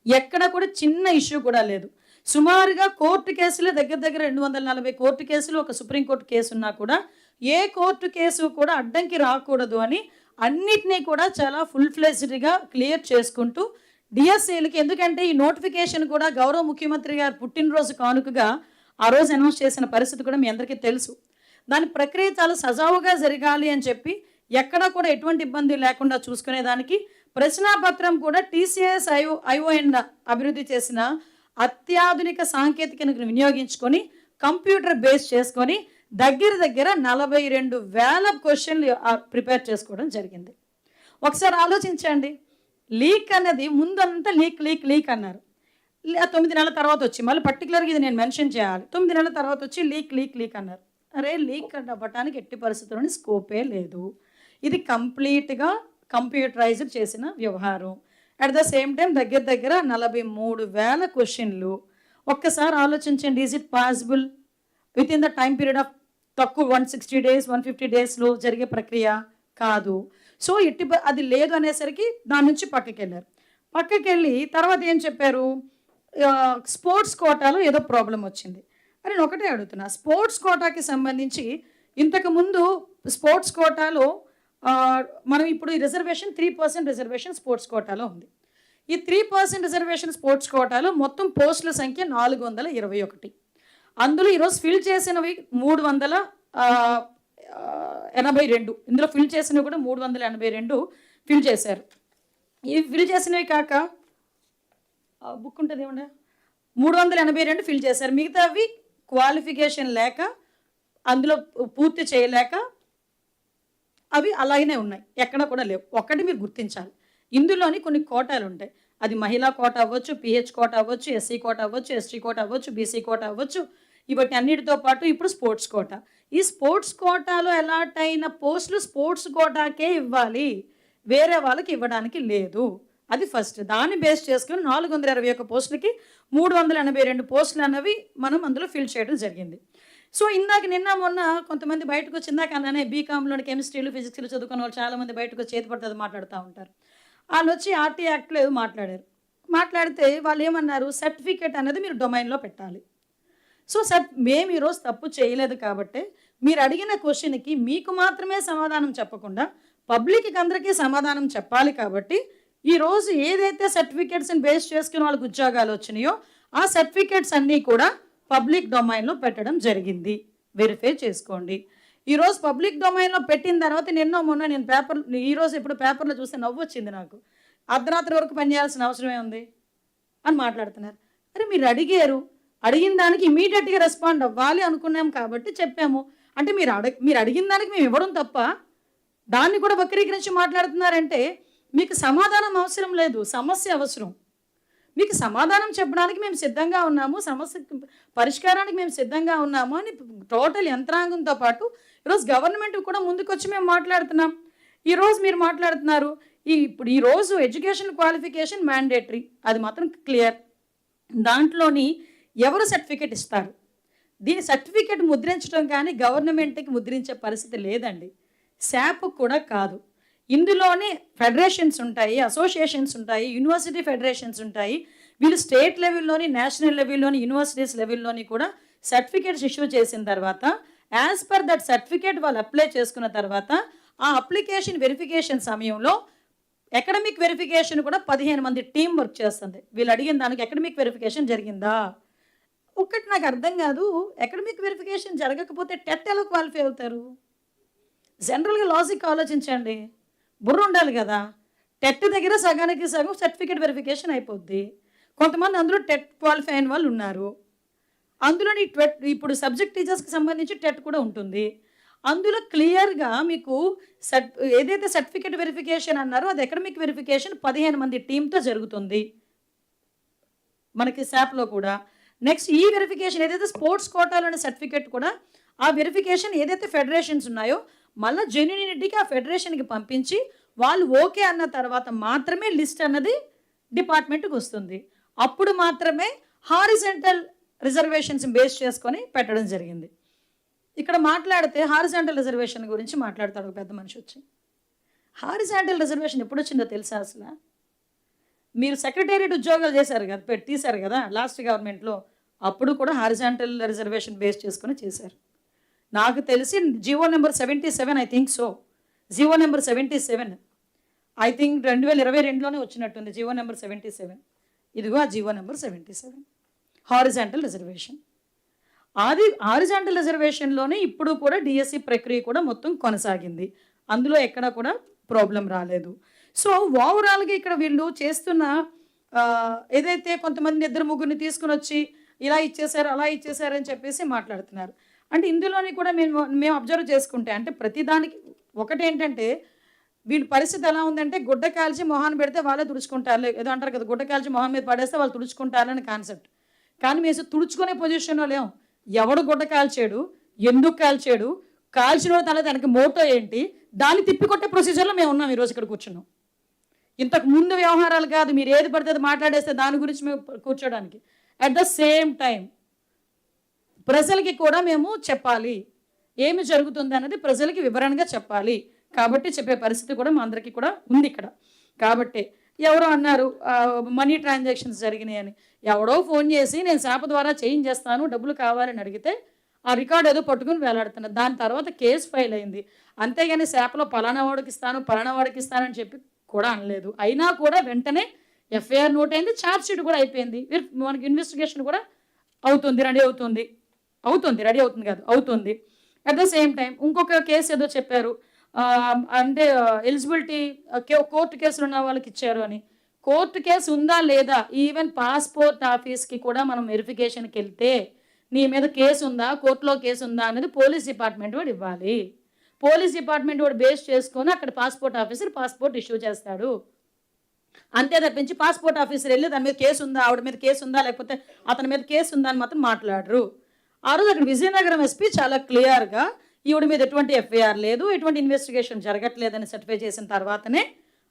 ఎక్కడ కూడా చిన్న ఇష్యూ కూడా లేదు. సుమారుగా కోర్టు కేసులే దగ్గర దగ్గర 240 కోర్టు కేసులు, ఒక సుప్రీంకోర్టు కేసు ఉన్నా కూడా ఏ కోర్టు కేసు కూడా అడ్డంకి రాకూడదు అని అన్నిటినీ కూడా చాలా ఫుల్ ఫ్లెజ్డ్‌గా క్లియర్ చేసుకుంటూ డిఎస్సీలకి, ఎందుకంటే ఈ నోటిఫికేషన్ కూడా గౌరవ ముఖ్యమంత్రి గారు పుట్టినరోజు కానుకగా ఆ రోజు అనౌన్స్ చేసిన పరిస్థితి కూడా మీ అందరికీ తెలుసు. దాని ప్రక్రియ చాలా సజావుగా జరగాలి అని చెప్పి ఎక్కడా కూడా ఎటువంటి ఇబ్బంది లేకుండా చూసుకునేదానికి ప్రశ్నాపత్రం కూడా టీసీఎస్ ఐఓఎన్ అభివృద్ధి చేసిన అత్యాధునిక సాంకేతికతను వినియోగించుకొని కంప్యూటర్ బేస్ చేసుకొని దగ్గర దగ్గర 42,000 క్వశ్చన్లు ప్రిపేర్ చేసుకోవడం జరిగింది. ఒకసారి ఆలోచించండి, లీక్ అన్నది ముందంతా లీక్ అన్నారు. 9 నెలల తర్వాత వచ్చి, మళ్ళీ పర్టికులర్గా ఇది నేను మెన్షన్ చేయాలి, 9 నెలల తర్వాత వచ్చి లీక్ అన్నారు. అరే లీక్ అవ్వటానికి ఎట్టి పరిస్థితుల్లోని స్కోపే లేదు. ఇది కంప్లీట్గా కంప్యూటరైజ్డ్ చేసిన వ్యవహారం. అట్ ద సేమ్ టైం దగ్గర దగ్గర 43,000 క్వశ్చన్లు. ఒక్కసారి ఆలోచించండి, is it possible with in the time period of తక్కువ 160 డేస్ 150 డేస్లో జరిగే ప్రక్రియ కాదు. సో అది లేదు అనేసరికి దాని నుంచి పక్కకి వెళ్ళి తర్వాత ఏం చెప్పారు, స్పోర్ట్స్ కోటాలో ఏదో ప్రాబ్లం వచ్చింది. అని నేను ఒకటే అడుగుతున్నా, స్పోర్ట్స్ కోటాకి సంబంధించి ఇంతకుముందు స్పోర్ట్స్ కోటాలో మనం ఇప్పుడు ఈ రిజర్వేషన్ 3% రిజర్వేషన్ స్పోర్ట్స్ కోటాలో ఉంది. ఈ 3% రిజర్వేషన్ స్పోర్ట్స్ కోటాలో మొత్తం పోస్టుల సంఖ్య 421. అందులో ఈరోజు ఫిల్ చేసినవి 382. ఇందులో ఫిల్ చేసినవి కూడా 382 ఫిల్ చేశారు. ఇవి ఫిల్ చేసినవి కాక బుక్ ఉంటుంది ఏమన్నా 382 ఫిల్ చేశారు. మిగతావి క్వాలిఫికేషన్ లేక, అందులో పూర్తి చేయలేక అవి అలాగనే ఉన్నాయి, ఎక్కడ కూడా లేవు. ఒక్కటి మీరు గుర్తించాలి, ఇందులోని కొన్ని కోటాలు ఉంటాయి. అది మహిళా కోట అవ్వచ్చు, పిహెచ్ కోట అవ్వచ్చు, ఎస్సీ కోట అవ్వచ్చు, ఎస్టీ కోట అవ్వచ్చు, బీసీ కోట అవ్వచ్చు. ఇవన్నీ అన్నిటితో పాటు ఇప్పుడు స్పోర్ట్స్ కోట. ఈ స్పోర్ట్స్ కోటాలో అలాట్ అయిన పోస్టులు స్పోర్ట్స్ కోటాకే ఇవ్వాలి, వేరే వాళ్ళకి ఇవ్వడానికి లేదు. అది ఫస్ట్. దాన్ని బేస్ చేసుకుని 421 పోస్టులకి 382 పోస్టులు అన్నవి మనం అందులో ఫిల్ చేయడం జరిగింది. సో ఇందాక నిన్న మొన్న కొంతమంది బయటకు వచ్చి, ఇందాక అన్నానే బీకామ్లోని కెమిస్ట్రీలు ఫిజిక్స్లు చదువుకున్న వాళ్ళు చాలామంది బయటకు వచ్చి చేతి పడుతుంది మాట్లాడుతూ ఉంటారు. వాళ్ళు వచ్చి ఆర్టీ యాక్ట్లో ఏదో మాట్లాడితే వాళ్ళు ఏమన్నారు, సర్టిఫికేట్ అనేది మీరు డొమైన్లో పెట్టాలి. సో మేము ఈరోజు తప్పు చేయలేదు కాబట్టి మీరు అడిగిన క్వశ్చన్కి మీకు మాత్రమే సమాధానం చెప్పకుండా పబ్లిక్కి అందరికీ సమాధానం చెప్పాలి. కాబట్టి ఈరోజు ఏదైతే సర్టిఫికేట్స్ని బేస్ చేసుకుని వాళ్ళకి ఉద్యోగాలు వచ్చినాయో ఆ సర్టిఫికేట్స్ అన్నీ కూడా పబ్లిక్ డొమైన్లో పెట్టడం జరిగింది. వెరిఫై చేసుకోండి. ఈరోజు పబ్లిక్ డొమైన్లో పెట్టిన తర్వాత మొన్న నేను ఈరోజు ఇప్పుడు పేపర్లో చూస్తే నవ్వు వచ్చింది నాకు. అర్ధరాత్రి వరకు పనిచేయాల్సిన అవసరమే ఉంది అని మాట్లాడుతున్నారు. అరే మీరు అడిగిన దానికి ఇమీడియట్గా రెస్పాండ్ అవ్వాలి అనుకున్నాం కాబట్టి చెప్పాము. అంటే మీరు అడిగిన దానికి మేము ఇవ్వడం తప్ప దాన్ని కూడా వక్రీకరించి మాట్లాడుతున్నారంటే మీకు సమాధానం అవసరం లేదు, సమస్య అవసరం. మీకు సమాధానం చెప్పడానికి మేము సిద్ధంగా ఉన్నాము, సమస్య పరిష్కారానికి మేము సిద్ధంగా ఉన్నాము అని టోటల్ యంత్రాంగంతో పాటు ఈరోజు గవర్నమెంట్ కూడా ముందుకొచ్చి మేము మాట్లాడుతున్నాం. ఈరోజు మీరు మాట్లాడుతున్నారు ఇప్పుడు ఈరోజు ఎడ్యుకేషన్ క్వాలిఫికేషన్ మ్యాండేటరీ, అది మాత్రం క్లియర్. దాంట్లోని ఎవరు సర్టిఫికేట్ ఇస్తారు, దీని సర్టిఫికేట్ ముద్రించడం కానీ గవర్నమెంట్కి ముద్రించే పరిస్థితి లేదండి. శాప్ కూడా కాదు. ఇందులోనే ఫెడరేషన్స్ ఉంటాయి, అసోసియేషన్స్ ఉంటాయి, యూనివర్సిటీ ఫెడరేషన్స్ ఉంటాయి. వీళ్ళు స్టేట్ లెవెల్లోని, నేషనల్ లెవెల్లోని, యూనివర్సిటీస్ లెవెల్లోని కూడా సర్టిఫికేట్స్ ఇష్యూ చేసిన తర్వాత యాజ్ పర్ దట్ సర్టిఫికేట్ వాళ్ళు అప్లై చేసుకున్న తర్వాత ఆ అప్లికేషన్ వెరిఫికేషన్ సమయంలో అకాడమిక్ వెరిఫికేషన్ కూడా 15 మంది టీం వర్క్ చేస్తుంది. వీళ్ళు అడిగిన దానికి అకాడమిక్ వెరిఫికేషన్ జరిగిందా? ఒక్కటి నాకు అర్థం కాదు, అకాడమిక్ వెరిఫికేషన్ జరగకపోతే టెట్ ఎలా క్వాలిఫై అవుతారు? జనరల్గా లాజిక్ ఆలోచించండి, బుర్ర ఉండాలి కదా. టెట్ దగ్గర సగానికి సగం సర్టిఫికేట్ వెరిఫికేషన్ అయిపోద్ది. కొంతమంది అందులో టెట్ క్వాలిఫై అయిన వాళ్ళు ఉన్నారు. అందులో ఇప్పుడు సబ్జెక్ట్ టీచర్స్కి సంబంధించి టెట్ కూడా ఉంటుంది. అందులో క్లియర్గా మీకు ఏదైతే సర్టిఫికేట్ వెరిఫికేషన్ అన్నారో అది అకాడమిక్ వెరిఫికేషన్ 15 మంది టీంతో జరుగుతుంది మనకి శాప్లో కూడా. నెక్స్ట్ ఈ వెరిఫికేషన్ ఏదైతే స్పోర్ట్స్ కోటాలోని సర్టిఫికేట్ కూడా ఆ వెరిఫికేషన్ ఏదైతే ఫెడరేషన్స్ ఉన్నాయో మళ్ళీ జెన్యూనిటీకి ఆ ఫెడరేషన్కి పంపించి వాళ్ళు ఓకే అన్న తర్వాత మాత్రమే లిస్ట్ అన్నది డిపార్ట్మెంట్కి వస్తుంది. అప్పుడు మాత్రమే హారిజెంటల్ రిజర్వేషన్స్ బేస్ చేసుకొని పెట్టడం జరిగింది. ఇక్కడ మాట్లాడితే హారిజాంటల్ రిజర్వేషన్ గురించి మాట్లాడతాడు ఒక పెద్ద మనిషి వచ్చి. హారిజాంటల్ రిజర్వేషన్ ఎప్పుడు వచ్చిందో తెలుసా? అసలు మీరు సెక్రటేరియట్ ఉద్యోగాలు చేశారు కదా, తీశారు కదా లాస్ట్ గవర్నమెంట్లో, అప్పుడు కూడా హారిజాంటల్ రిజర్వేషన్ బేస్ చేసుకొని చేశారు. నాకు తెలిసి GO number 77 I think so, GO number 77 I think 2022లోనే వచ్చినట్టుంది జీవో నెంబర్ 77. ఇదిగో ఆ జీవో నెంబర్ 77 హారిజాంటల్ రిజర్వేషన్. అది హారిజాంటల్ రిజర్వేషన్లోనే ఇప్పుడు కూడా డిఎస్సి ప్రక్రియ కూడా మొత్తం కొనసాగింది. అందులో ఎక్కడా కూడా ప్రాబ్లం రాలేదు. సో ఓవరాల్గా ఇక్కడ వీళ్ళు చేస్తున్న ఏదైతే కొంతమంది ఇద్దరు ముగ్గురిని తీసుకుని వచ్చి ఇలా ఇచ్చేశారు అలా ఇచ్చేశారు అని చెప్పేసి మాట్లాడుతున్నారు. అంటే ఇందులోని కూడా మేము అబ్జర్వ్ చేసుకుంటే అంటే ప్రతిదానికి ఒకటేంటంటే వీళ్ళ పరిస్థితి ఎలా ఉందంటే గుడ్డ కాల్చి మొహాన్ని పెడితే వాళ్ళే తుడుచుకుంటారు, ఏదో అంటారు కదా, గుడ్డ కాల్చి మొహం మీద పడేస్తే వాళ్ళు తుడుచుకుంటారని కాన్సెప్ట్. కానీ మేము తుడుచుకునే పొజిషన్లో లేవు. ఎవడు గుడ్డ కాల్చాడు, ఎందుకు కాల్చాడు, కాల్చిన తల దానికి మోటో ఏంటి, దాన్ని తిప్పికొట్టే ప్రొసీజర్లో మేము ఉన్నాం ఈరోజు ఇక్కడ కూర్చున్నాం. ఇంతకు ముందు వ్యవహారాలు కాదు, మీరు ఏది పడితే అది మాట్లాడేస్తే దాని గురించి మేము కూర్చోడానికి. అట్ ద సేమ్ టైం ప్రజలకి కూడా మేము చెప్పాలి, ఏమి జరుగుతుంది అన్నది ప్రజలకి వివరణగా చెప్పాలి. కాబట్టి చెప్పే పరిస్థితి కూడా మా అందరికీ కూడా ఉంది ఇక్కడ. కాబట్టి ఎవరో అన్నారు మనీ ట్రాన్సాక్షన్స్ జరిగినాయి అని. ఎవడో ఫోన్ చేసి నేను శాప ద్వారా చేంజ్ చేస్తాను డబ్బులు కావాలని అడిగితే ఆ రికార్డు ఏదో పట్టుకుని వేలాడుతున్నారు. దాని తర్వాత కేసు ఫైల్ అయింది. అంతేగాని శాపలో పలానా వాడికి ఇస్తానని చెప్పి కూడా అనలేదు. అయినా కూడా వెంటనే ఎఫ్ఐఆర్ నోట్ అయింది, ఛార్జ్ షీట్ కూడా అయిపోయింది. మనకి ఇన్వెస్టిగేషన్ కూడా రెడీ అవుతుంది. అట్ ద సేమ్ టైం ఇంకొక కేసు ఏదో చెప్పారు, అంటే ఎలిజిబిలిటీ కోర్టు కేసులు ఉన్న వాళ్ళకి ఇచ్చారు అని. కోర్టు కేసు ఉందా లేదా, ఈవెన్ పాస్పోర్ట్ ఆఫీస్కి కూడా మనం వెరిఫికేషన్కి వెళ్తే నీ మీద కేసు ఉందా, కోర్టులో కేసు ఉందా అనేది పోలీస్ డిపార్ట్మెంట్ వాడు ఇవ్వాలి. పోలీస్ డిపార్ట్మెంట్ వాడు బేస్ చేసుకొని అక్కడ పాస్పోర్ట్ ఆఫీసర్ పాస్పోర్ట్ ఇష్యూ చేస్తాడు. అంతే తప్పించి పాస్పోర్ట్ ఆఫీసర్ వెళ్ళి దాని మీద కేసు ఉందా, ఆవిడ మీద కేసు ఉందా, లేకపోతే అతని మీద కేసు ఉందా అని మాత్రం మాట్లాడరు. ఆ రోజు అక్కడ విజయనగరం ఎస్పీ చాలా క్లియర్గా ఈవిడ మీద ఎటువంటి ఎఫ్ఐఆర్ లేదు, ఎటువంటి ఇన్వెస్టిగేషన్ జరగట్లేదని సర్టిఫై చేసిన తర్వాతనే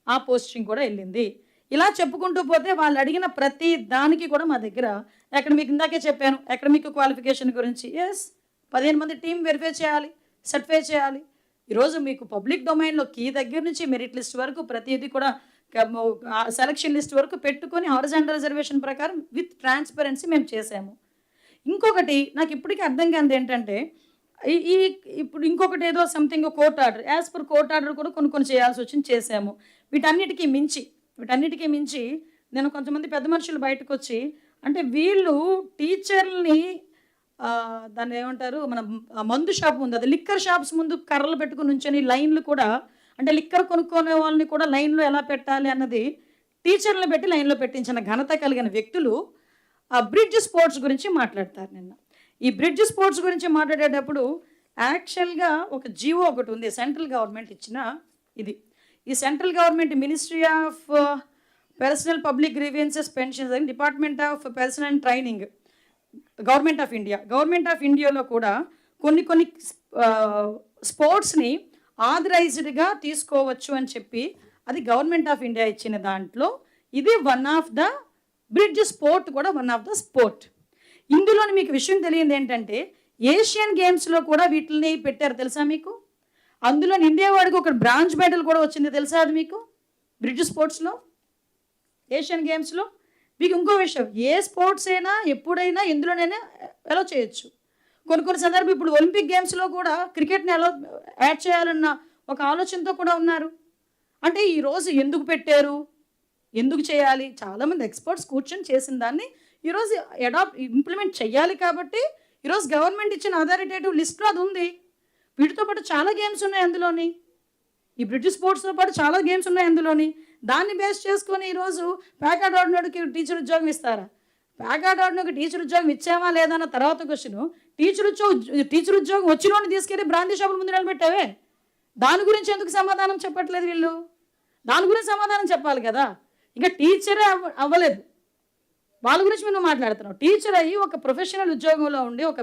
ఆ పోస్టింగ్ కూడా వెళ్ళింది. ఇలా చెప్పుకుంటూ పోతే వాళ్ళు అడిగిన ప్రతి దానికి కూడా మా దగ్గర మీకు ఇందాకే చెప్పాను అకాడమిక్ క్వాలిఫికేషన్ గురించి. 15 మంది టీం వెరిఫై చేయాలి, సర్టిఫై చేయాలి. ఈరోజు మీకు పబ్లిక్ డొమైన్లో కీ దగ్గర నుంచి మెరిట్ లిస్ట్ వరకు ప్రతిదీ కూడా సెలక్షన్ లిస్ట్ వరకు పెట్టుకొని హారిజాంటల్ రిజర్వేషన్ ప్రకారం విత్ ట్రాన్స్పరెన్సీ మేము చేసాము. ఇంకొకటి నాకు ఇప్పటికీ అర్థం కానిది ఏంటంటే ఇప్పుడు ఇంకొకటి ఏదో something court order, as per court order కూడా కొన్ని చేయాల్సి వచ్చింది, చేసాము. వీటన్నిటికీ మించి నేను కొంతమంది పెద్ద మనుషులు బయటకు వచ్చి అంటే వీళ్ళు టీచర్ని దాన్ని ఏమంటారు, మన మందు షాప్ ఉంది, అది లిక్కర్ షాప్స్ ముందు కర్రలు పెట్టుకుని ఉంచని లైన్లు కూడా, అంటే లిక్కర్ కొనుక్కునే వాళ్ళని కూడా లైన్లో ఎలా పెట్టాలి అన్నది టీచర్లను పెట్టి లైన్లో పెట్టించిన ఘనత కలిగిన వ్యక్తులు ఆ బ్రిడ్జ్ స్పోర్ట్స్ గురించి మాట్లాడతారు. నిన్న ఈ బ్రిడ్జ్ స్పోర్ట్స్ గురించి మాట్లాడేటప్పుడు యాక్చువల్గా ఒక జీవో ఒకటి ఉంది సెంట్రల్ గవర్నమెంట్ ఇచ్చిన. ఈ central government ministry of personal public grievances pensions and department of personal and training, government of ఇండియాలో కూడా కొన్ని స్పోర్ట్స్ని ఆథరైజ్డ్గా తీసుకోవచ్చు అని చెప్పి అది గవర్నమెంట్ ఆఫ్ ఇండియా ఇచ్చిన దాంట్లో ఇది one of the bridge sport కూడా వన్ ఆఫ్ ద స్పోర్ట్. ఇందులోని మీకు విషయం తెలియదు ఏంటంటే ఏషియన్ గేమ్స్లో కూడా వీటిని పెట్టారు తెలుసా మీకు. అందులో ఇండియా వాడికి ఒక బ్రాంజ్ మెడల్ కూడా వచ్చింది తెలుసా అది మీకు బ్రిడ్జ్ స్పోర్ట్స్లో ఏషియన్ గేమ్స్లో. మీకు ఇంకో విషయం, ఏ స్పోర్ట్స్ అయినా ఎప్పుడైనా ఎందులోనైనా ఎలా చేయొచ్చు. కొన్ని సందర్భం ఇప్పుడు ఒలింపిక్ గేమ్స్లో కూడా క్రికెట్ని ఎలా యాడ్ చేయాలన్న ఒక ఆలోచనతో కూడా ఉన్నారు. అంటే ఈరోజు ఎందుకు పెట్టారు, ఎందుకు చేయాలి, చాలామంది ఎక్స్పర్ట్స్ కూర్చొని చేసిన దాన్ని ఈరోజు ఇంప్లిమెంట్ చేయాలి. కాబట్టి ఈరోజు గవర్నమెంట్ ఇచ్చిన అథారిటేటివ్ లిస్ట్లో అది ఉంది. వీటితో పాటు చాలా గేమ్స్ ఉన్నాయి అందులోని, ఈ బ్రిడ్జ్ స్పోర్ట్స్తో పాటు చాలా గేమ్స్ ఉన్నాయి అందులోని. దాన్ని బేస్ చేసుకొని ఈరోజు ప్యాకార్డ్ ఆడినోడికి టీచర్ ఉద్యోగం ఇస్తారా, ప్యాకార్డ్ ఆడినోడికి టీచర్ ఉద్యోగం ఇచ్చామా లేదా అన్న తర్వాత క్వశ్చన్, టీచర్ ఉద్యోగం వచ్చినోడిని తీసుకెళ్ళి బ్రాందీ షాపుల ముందు నిలబెట్టావే, దాని గురించి ఎందుకు సమాధానం చెప్పట్లేదు వీళ్ళు. దాని గురించి సమాధానం చెప్పాలి కదా. ఇంకా టీచరే అవ్వలేదు, వాళ్ళ గురించి మేము మాట్లాడుతున్నాం. టీచర్ అయ్యి ఒక ప్రొఫెషనల్ ఉద్యోగంలో ఉండి ఒక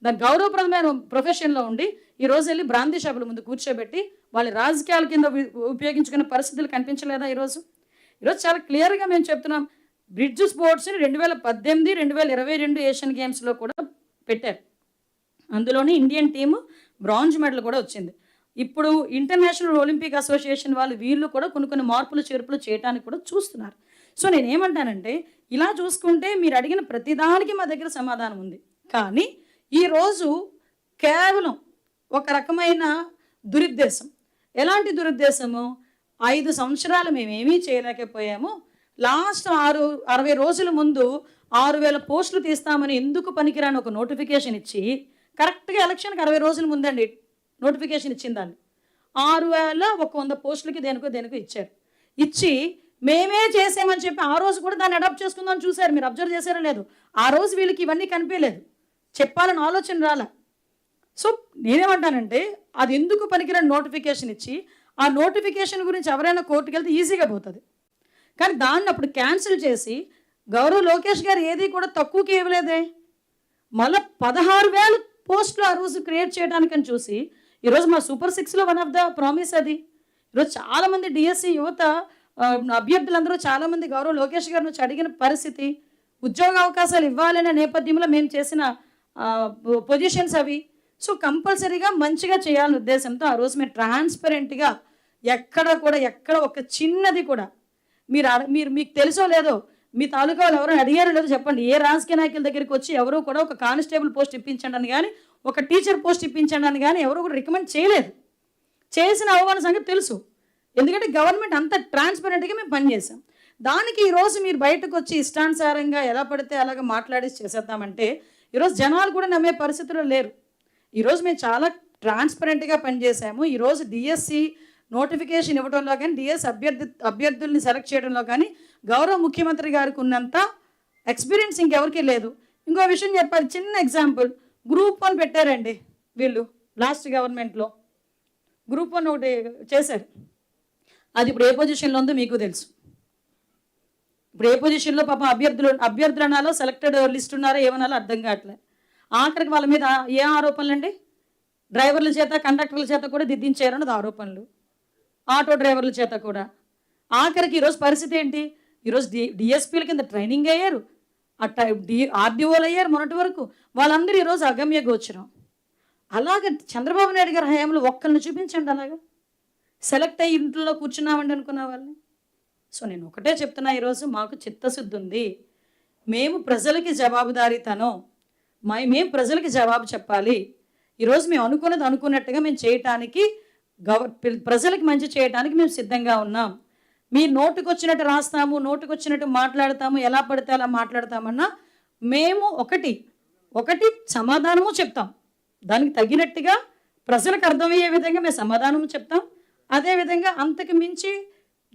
దాని గౌరవప్రదమైన ప్రొఫెషన్లో ఉండి ఈరోజు వెళ్ళి బ్రాందీ షాపుల ముందు కూర్చోబెట్టి వాళ్ళ రాజకీయాల కింద ఉపయోగించుకునే పరిస్థితులు కనిపించలేదా ఈరోజు చాలా క్లియర్గా మేము చెప్తున్నాం. బ్రిడ్జ్ స్పోర్ట్స్ని 2018, 2022 ఏషియన్ గేమ్స్లో కూడా పెట్టారు. అందులోని ఇండియన్ టీము బ్రాంజ్ మెడల్ కూడా వచ్చింది. ఇప్పుడు ఇంటర్నేషనల్ ఒలింపిక్ అసోసియేషన్ వీళ్ళు కూడా కొన్ని మార్పులు చేర్పులు చేయడానికి కూడా చూస్తున్నారు. సో నేనేమంటానంటే ఇలా చూసుకుంటే మీరు అడిగిన ప్రతిదానికి మా దగ్గర సమాధానం ఉంది. కానీ ఈరోజు కేవలం ఒక రకమైన దురుద్దేశం. ఎలాంటి దురుద్దేశము? 5 సంవత్సరాలు మేమేమీ చేయలేకపోయాము, లాస్ట్ 60 రోజుల ముందు 6000 పోస్టులు తీస్తామని ఎందుకు పనికిరాని ఒక నోటిఫికేషన్ ఇచ్చి, కరెక్ట్గా ఎలక్షన్కి 60 రోజుల ముందండి నోటిఫికేషన్ ఇచ్చిందాన్ని, 6100 పోస్టులకి దేనికో ఇచ్చారు. ఇచ్చి మేమే చేసామని చెప్పి ఆ రోజు కూడా దాన్ని అడాప్ట్ చేసుకుందామని చూశారు. మీరు అబ్జర్వ్ చేశారో లేదు, ఆ రోజు వీళ్ళకి ఇవన్నీ కనిపించలేదు, చెప్పాలని ఆలోచన రాలే. సో నేనేమంటానంటే అది ఎందుకు పనికిరాని నోటిఫికేషన్ ఇచ్చి ఆ నోటిఫికేషన్ గురించి ఎవరైనా కోర్టుకు వెళ్తే ఈజీగా పోతుంది. కానీ దాన్ని అప్పుడు క్యాన్సిల్ చేసి గౌరవ్ లోకేష్ గారు ఏది కూడా తక్కువకి ఇవ్వలేదే, మళ్ళీ 16,000 పోస్టులు ఆ రోజు క్రియేట్ చేయడానికని చూసి ఈరోజు మా సూపర్ 6లో వన్ ఆఫ్ ద ప్రామిస్ అది. ఈరోజు చాలామంది డిఎస్సి యువత అభ్యర్థులందరూ చాలామంది గౌరవ్ లోకేష్ గారిని వచ్చి అడిగిన పరిస్థితి, ఉద్యోగ అవకాశాలు ఇవ్వాలనే నేపథ్యంలో మేము చేసిన పొజిషన్స్ అవి. సో కంపల్సరీగా మంచిగా చేయాలనే ఉద్దేశంతో ఆ రోజు మేము ట్రాన్స్పరెంట్గా ఎక్కడ ఒక చిన్నది కూడా మీకు తెలుసో లేదో, మీ తాలూకా వాళ్ళు ఎవరైనా అడిగారో లేదో చెప్పండి. ఏ రాజకీయ నాయకుల దగ్గరికి వచ్చి ఎవరు కూడా ఒక కానిస్టేబుల్ పోస్ట్ ఇప్పించండి అని కానీ, ఒక టీచర్ పోస్ట్ ఇప్పించండి అని కానీ ఎవరు కూడా రికమెండ్ చేయలేదు. చేసిన అవమాన సంగతి తెలుసు, ఎందుకంటే గవర్నమెంట్ అంత ట్రాన్స్పరెంట్గా మేము పనిచేసాం. దానికి ఈరోజు మీరు బయటకు వచ్చి ఇష్టానుసారంగా ఎలా పడితే అలాగ మాట్లాడేసి చేసేద్దామంటే ఈరోజు జనాలు కూడా నమ్మే పరిస్థితుల్లో లేరు. ఈరోజు మేము చాలా ట్రాన్స్పరెంట్గా పనిచేసాము. ఈరోజు డిఎస్సి నోటిఫికేషన్ ఇవ్వడంలో కానీ, డిఎస్ అభ్యర్థుల్ని సెలెక్ట్ చేయడంలో కానీ గౌరవ ముఖ్యమంత్రి గారికి ఉన్నంత ఎక్స్పీరియన్స్ ఇంకెవరికీ లేదు. ఇంకో విషయం చెప్పాలి, చిన్న ఎగ్జాంపుల్, గ్రూప్ 1 పెట్టారండి వీళ్ళు లాస్ట్ గవర్నమెంట్లో. గ్రూప్ 1 ఒకటి చేశారు, అది ఇప్పుడు ఏ పొజిషన్లో ఉందో మీకు తెలుసు. ఇప్పుడు ఏ పొజిషన్లో పాపం అభ్యర్థులు అనాలో సెలెక్టెడ్ లిస్ట్ ఉన్నారో ఏమనాలో అర్థం కావట్లేదు. ఆఖరికి వాళ్ళ మీద ఏ ఆరోపణలు అండి? డ్రైవర్ల చేత కండక్టర్ల చేత కూడా దిద్దించారన్నది ఆరోపణలు, ఆటో డ్రైవర్ల చేత కూడా. ఆఖరికి ఈరోజు పరిస్థితి ఏంటి? ఈరోజు డిఎస్పీల కింద ట్రైనింగ్ అయ్యారు, ఆర్డీఓలు అయ్యారు మొన్నటి వరకు, వాళ్ళందరూ ఈరోజు అగమ్య గోచరం. అలాగే చంద్రబాబు నాయుడు గారి హయాంలో ఒక్కరిని చూపించండి అలాగా సెలెక్ట్ అయ్యి ఇంట్లో కూర్చున్నామండి అనుకున్న వాళ్ళని. సో నేను ఒకటే చెప్తున్నా, ఈరోజు మాకు చిత్తశుద్ధి ఉంది, మేము ప్రజలకి జవాబుదారీతనం, మేము ప్రజలకి జవాబు చెప్పాలి. ఈరోజు మేము అనుకున్నట్టుగా మేము చేయటానికి, ప్రజలకు మంచి చేయడానికి మేము సిద్ధంగా ఉన్నాం. మీ నోటుకు వచ్చినట్టు రాస్తాము, నోటుకు వచ్చినట్టు మాట్లాడతాము, ఎలా పడితే అలా మాట్లాడతామన్నా మేము ఒకటి సమాధానము చెప్తాం, దానికి తగినట్టుగా ప్రజలకు అర్థమయ్యే విధంగా మేము సమాధానము చెప్తాం. అదేవిధంగా అంతకు మించి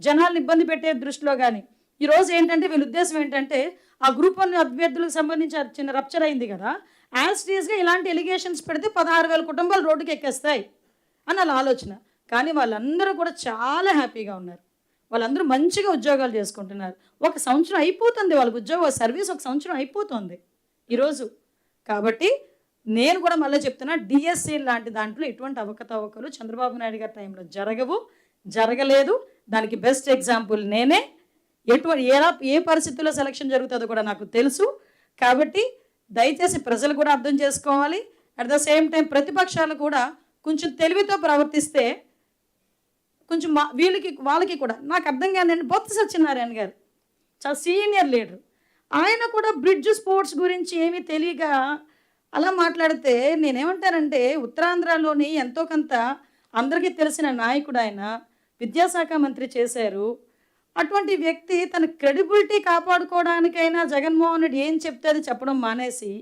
జనాలను ఇబ్బంది పెట్టే దృష్టిలో కానీ ఈరోజు ఏంటంటే వీళ్ళ ఉద్దేశం ఏంటంటే ఆ గ్రూప్ 1 అభ్యర్థులకు సంబంధించి చిన్న రప్చర్ అయింది కదా, యాజ్టీజ్గా ఇలాంటి ఎలిగేషన్స్ పెడితే 16,000 కుటుంబాలు రోడ్డుకి ఎక్కేస్తాయి అని వాళ్ళ ఆలోచన. కానీ వాళ్ళందరూ కూడా చాలా హ్యాపీగా ఉన్నారు, వాళ్ళందరూ మంచిగా ఉద్యోగాలు చేసుకుంటున్నారు. 1 సంవత్సరం అయిపోతుంది వాళ్ళకి ఉద్యోగ సర్వీస్, 1 సంవత్సరం అయిపోతుంది ఈరోజు. కాబట్టి నేను కూడా మళ్ళీ చెప్తున్నా, డిఎస్సి లాంటి దాంట్లో ఎటువంటి అవకతవకలు చంద్రబాబు నాయుడు గారి టైంలో జరగలేదు. దానికి బెస్ట్ ఎగ్జాంపుల్ నేనే. ఏ పరిస్థితుల్లో సెలక్షన్ జరుగుతుందో కూడా నాకు తెలుసు. కాబట్టి దయచేసి ప్రజలు కూడా అర్థం చేసుకోవాలి. అట్ ద సేమ్ టైం ప్రతిపక్షాలు కూడా కొంచెం తెలివితో ప్రవర్తిస్తే కొంచెం వాళ్ళకి కూడా నాకు అర్థం కాదండి. బొత్స సత్యనారాయణ గారు చాలా సీనియర్ లీడర్, ఆయన కూడా బ్రిడ్జ్ స్పోర్ట్స్ గురించి ఏమీ తెలియక అలా మాట్లాడితే నేనేమంటానంటే, ఉత్తరాంధ్రలోని ఎంతో కొంత అందరికీ తెలిసిన నాయకుడు ఆయన, విద్యాశాఖ మంత్రి చేశారు. అటువంటి వ్యక్తి తన క్రెడిబిలిటీ కాపాడుకోవడానికైనా జగన్మోహన్ రెడ్డి ఏం చెప్తే అది చెప్పడం మానేసి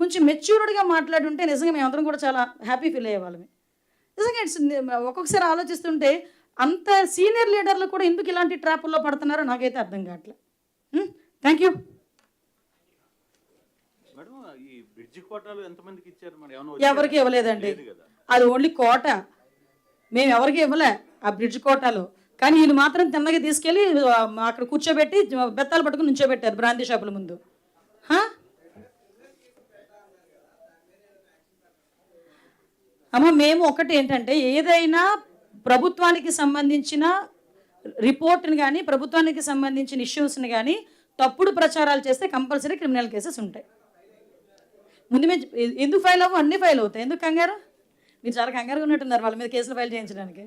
కొంచెం మెచ్యూర్డ్గా మాట్లాడుంటే నిజంగా మేమందరం కూడా చాలా హ్యాపీ ఫీల్ అయ్యేవాళ్ళమే. నిజంగా ఒక్కొక్కసారి ఆలోచిస్తుంటే అంత సీనియర్ లీడర్లు కూడా ఎందుకు ఇలాంటి ట్రాపుల్లో పడుతున్నారో నాకైతే అర్థం కావట్లేదు. Thank you. ఎవరికి ఇవ్వలేదండి, అది ఓన్లీ కోట, మేము ఎవరికి ఇవ్వలే ఆ బ్రిడ్జ్ కోటాలో. కానీ వీళ్ళు మాత్రం తిన్నగా తీసుకెళ్ళి అక్కడ కూర్చోబెట్టి బెత్తాలు పట్టుకుని నుంచోబెట్టారు బ్రాంతి షాపుల ముందు. అమ్మ మేము ఒకటి ఏంటంటే, ఏదైనా ప్రభుత్వానికి సంబంధించిన రిపోర్ట్ని కానీ ప్రభుత్వానికి సంబంధించిన ఇష్యూస్ని కానీ తప్పుడు ప్రచారాలు చేస్తే కంపల్సరీ క్రిమినల్ కేసెస్ ఉంటాయి. ముందు మేము ఎందుకు ఫైల్ అవ్వ, అన్నీ ఫైల్ అవుతాయి. ఎందుకు కంగారు? మీరు చాలా కంగారుగా ఉన్నట్టున్నారు వాళ్ళ మీద కేసులు ఫైల్ చేయించడానికి.